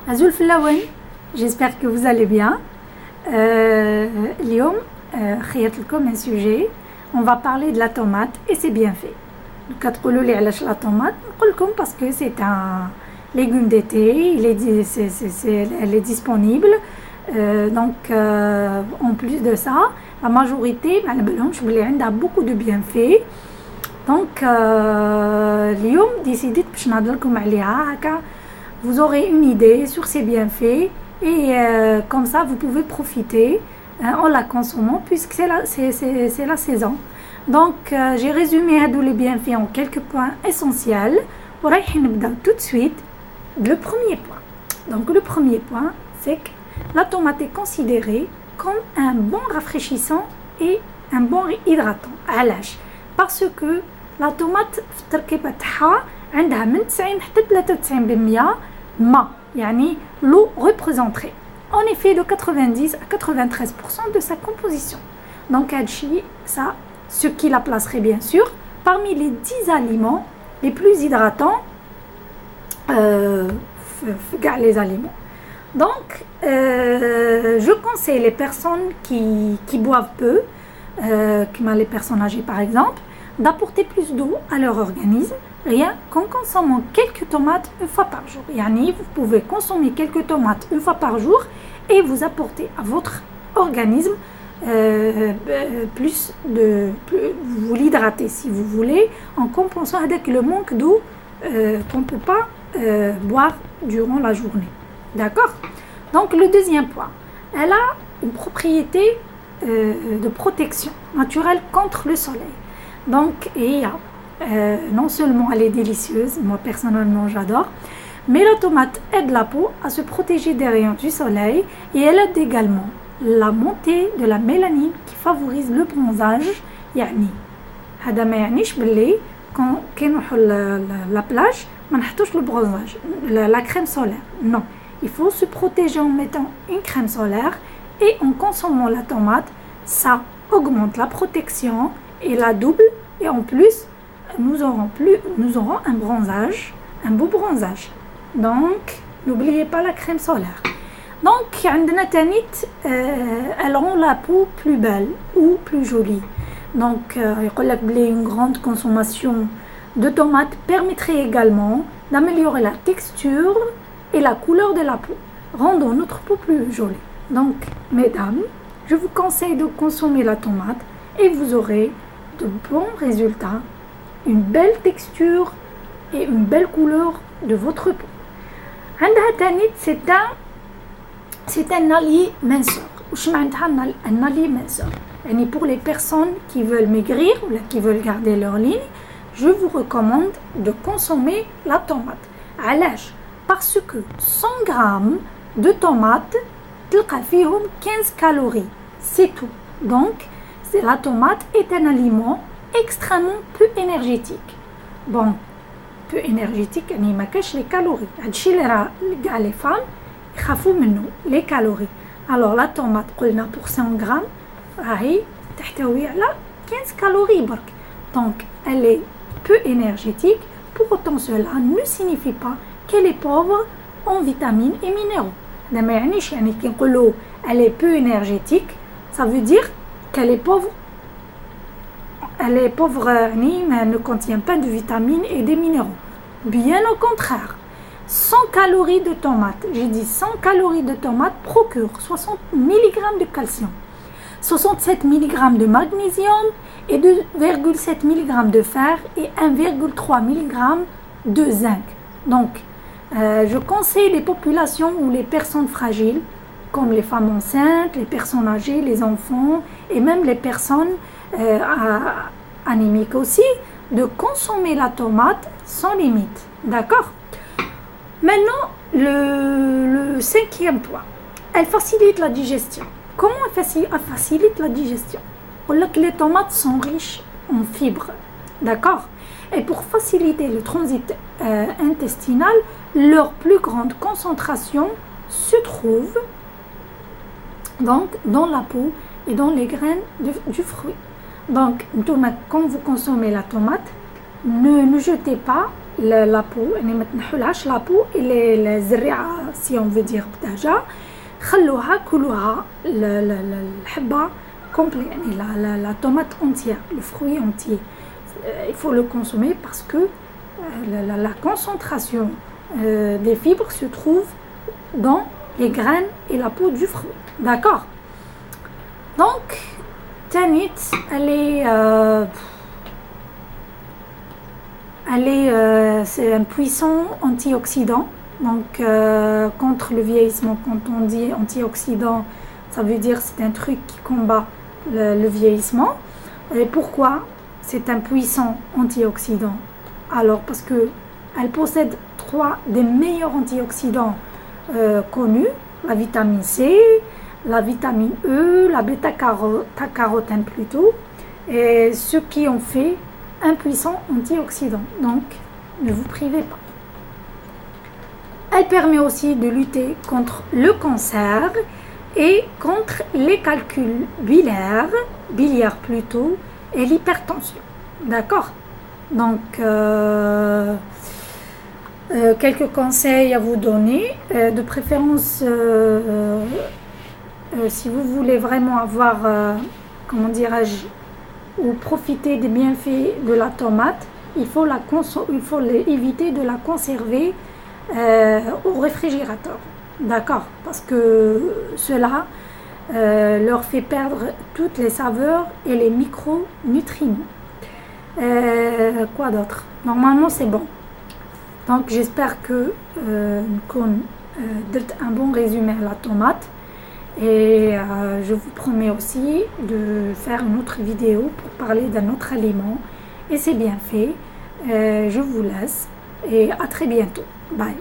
Azul Flawen, j'espère que vous allez bien. اليوم خيرت لكم un sujet. On va parler de la tomate et ses bienfaits. كتقولوا لي علاش la tomate؟ نقول لكم parce que c'est un légume d'été, elle est disponible. Donc en plus de ça, la majorité على بالهمش بلي عندها beaucoup de bienfaits. Donc اليوم décidé باش نهضر لكم عليها هكا. Vous aurez une idée sur ses bienfaits et comme ça vous pouvez profiter en la consommant puisque c'est la saison. Donc j'ai résumé les bienfaits en quelques points essentiels. ورايحين نبداو tout de suite le premier point. Donc le premier point c'est que la tomate est considérée comme un bon rafraîchissant et un bon hydratant. علاش؟ Parce que la tomate في التركيبة تاعها عندها من 90 حتى 93% ما يعني l'eau représentée. En effet, de 90 à 93% de sa composition. Donc, ça, ce qui la placerait bien sûr parmi les 10 aliments les plus hydratants, les aliments. Donc, je conseille les personnes qui boivent peu, comme les personnes âgées par exemple, d'apporter plus d'eau à leur organisme, rien qu'en consommant quelques tomates une fois par jour. Yani, vous pouvez consommer quelques tomates une fois par jour et vous apporter à votre organisme vous l'hydratez si vous voulez, en compensant avec le manque d'eau qu'on ne peut pas boire durant la journée. D'accord? Donc le deuxième point, elle a une propriété de protection naturelle contre le soleil. Donc, non seulement elle est délicieuse, moi personnellement j'adore, mais la tomate aide la peau à se protéger des rayons du soleil et elle aide également la montée de la mélanine qui favorise le bronzage. يعني هذا ما يعنيش باللي كي نروحوا la plage ما نحطوش le bronzage, la crème solaire. Non, il faut se protéger en mettant une crème solaire et en consommant la tomate, ça augmente la protection et la double et en plus nous aurons un bronzage, un beau bronzage. Donc n'oubliez pas la crème solaire. Donc عندنا تانيت elle rend la peau plus belle ou plus jolie. Donc يقول لك بلي une grande consommation de tomates permettrait également d'améliorer la texture et la couleur de la peau, rendant notre peau plus jolie. Donc mesdames, je vous conseille de consommer la tomate et vous aurez de bons résultats, une belle texture et une belle couleur de votre peau. عندها تانيت c'est un allié minceur. وش معناتها un allié minceur؟ يعني pour les personnes qui veulent maigrir ou qui veulent garder leur ligne, je vous recommande de consommer la tomate. علاش؟ Parce que 100 grammes de tomates تلقى فيهم 15 calories. C'est tout. Donc la tomate est un aliment extrêmement peu énergétique. Bon, peu énergétique, يعني ما كاش les calories. هادشي اللي راه كاع les femmes يخافوا منه les calories. Alors la tomate قلنا pour 100 grammes راهي تحتوي على 15 calories برك. Donc elle est peu énergétique. Pour autant cela ne signifie pas qu'elle est pauvre en vitamines et minéraux. هذا ما يعنيش يعني كي نقولوا elle est peu énergétique, ça veut dire qu'elle est pauvre. Elle est pauvre, mais elle ne contient pas de vitamines et des minéraux. Bien au contraire, 100 calories de tomates, j'ai dit 100 calories de tomates procurent 60 mg de calcium, 67 mg de magnésium et 2,7 mg de fer et 1,3 mg de zinc. Donc, je conseille les populations ou les personnes fragiles, comme les femmes enceintes, les personnes âgées, les enfants et même les personnes anémiques aussi, de consommer la tomate sans limite. D'accord? Maintenant, le cinquième point, elle facilite la digestion. Comment elle facilite la digestion? Les tomates sont riches en fibres. D'accord? Et pour faciliter le transit intestinal, leur plus grande concentration se trouve donc dans la peau et dans les graines du fruit. Donc, quand vous consommez la tomate, ne jetez pas la peau يعني ما تنحولهاش la peau et الزريعة si on veut dire دجاج خلوها كلوها الحبة complet يعني la tomate entière le fruit entier il faut le consommer parce que la concentration des fibres se trouve dans les graines et la peau du fruit d'accord donc Tanit c'est un puissant antioxydant donc contre le vieillissement quand on dit antioxydant ça veut dire c'est un truc qui combat le vieillissement et pourquoi c'est un puissant antioxydant alors parce que elle possède 3 des meilleurs antioxydants connus la vitamine C la vitamine E, la bêta-carotène plutôt, et ce qui en fait un puissant antioxydant. Donc, ne vous privez pas. Elle permet aussi de lutter contre le cancer et contre les calculs biliaires plutôt, et l'hypertension. D'accord? Donc, quelques conseils à vous donner, de préférence si vous voulez vraiment avoir, comment dirais-je, ou profiter des bienfaits de la tomate, il faut éviter de la conserver au réfrigérateur. D'accord? Parce que cela leur fait perdre toutes les saveurs et les micronutriments. Quoi d'autre? Normalement, c'est bon. Donc, j'espère que qu'on donne un bon résumé à la tomate. Et je vous promets aussi de faire une autre vidéo pour parler d'un autre aliment. Et c'est bien fait. Je vous laisse et à très bientôt. Bye.